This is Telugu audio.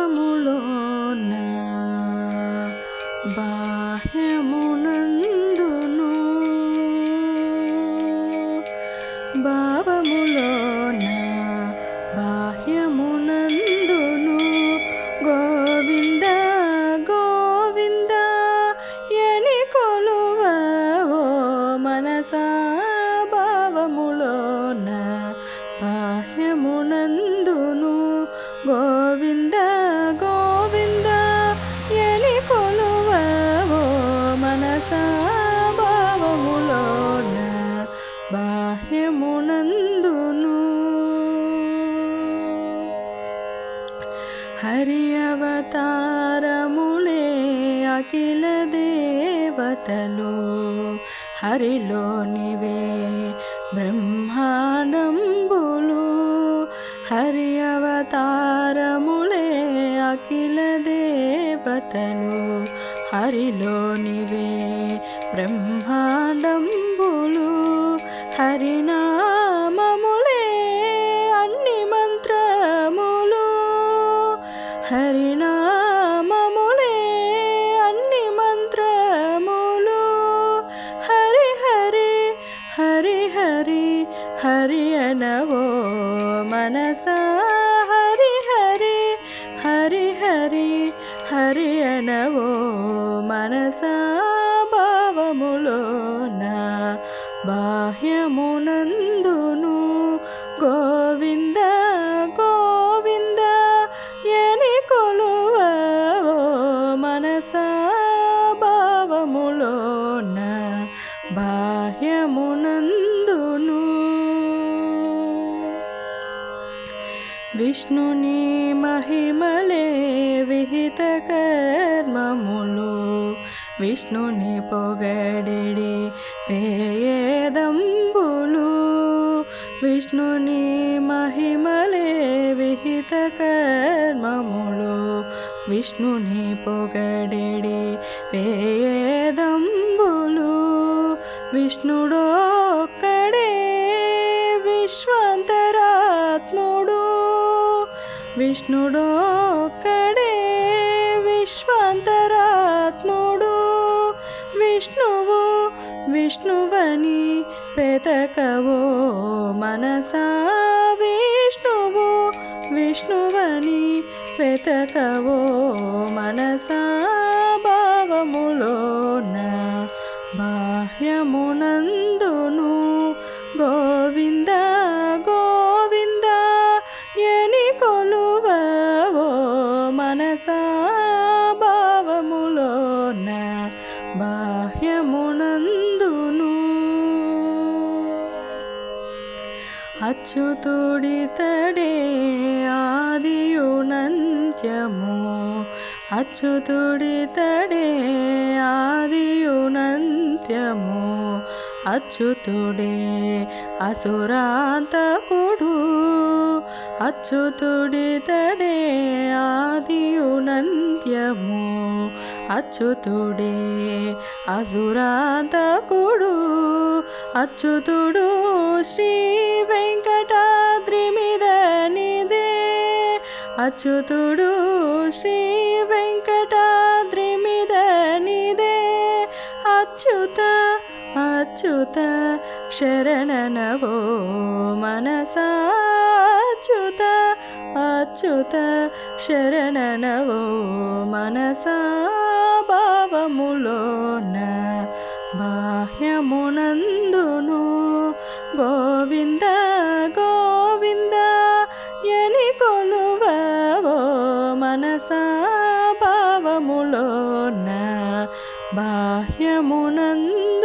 భావములోన బాహ్యమునందును భావములోన బాహ్యమునందును గోవింద గోవింద ఎని కొలువవో మనసా భావములోన బాహ్యమునందును గోవింద గోవింద ఎని కొలువవో మనసా భావములోన బాహ్యమునందును హరి అవతారములే అఖిల దేవతలు హరిలోనివే బ్రహ్మాండంబులు హరి అవతారములే అఖిల దేవతలు హరిలోనివే బ్రహ్మాండంబులు హరినామములే అన్ని మంత్రములు హరినామములే అన్ని మంత్రములు హరి హరి హరి హరి హరి అనవో మనసా హరి హరి హరి హరి హరి అనవో మనసా భావములోన బాహ్యమునందును గోవింద గోవింద ఎని కొలువవో మనసా భావములోన బాహ్యమునందును విష్ణుని మహిమలే విహిత కర్మములు విష్ణుని పొగడెడి వేదంబులు విష్ణుని మహిమలే విహిత కర్మములు విష్ణుని పొగడెడి వేదంబులు విష్ణుడొక్కడే విశ్వాంతరాత్ముడు విష్ణుడొక్కడే విశ్వాంతరాత్ముడు విష్ణువు విష్ణువని వెతకవో మనసా విష్ణువు విష్ణువని వెతకవో మనసా భావములోన బాహ్యమునందును గోవింద గోవింద ఎని కొలువవో మనసా భావములోన బాహ్యమునందును అచ్యుతుడితడే ఆదియునంత్యము అచ్యుతుడితడే ఆదియునంత్యము అచ్యుతుడే అసురాంతకుడు అచ్యుతుడితడే ఆదియునంత్యము అచ్యుతుడే అసురాంతకుడు అచ్యుతుడు శ్రీ వెంకటాద్రి మీద నిదే అచ్యుతుడు శ్రీ వెంకటాద్రి మీద నిదే అచ్యుత అచ్యుత శరణనవో మనసా అచ్యుత అచ్యుత శరణనవో మనసా భావములోన బాహ్యమునందును గోవింద గోవింద ఎని కొలువవో మనసా భావములోన బాహ్యమునందు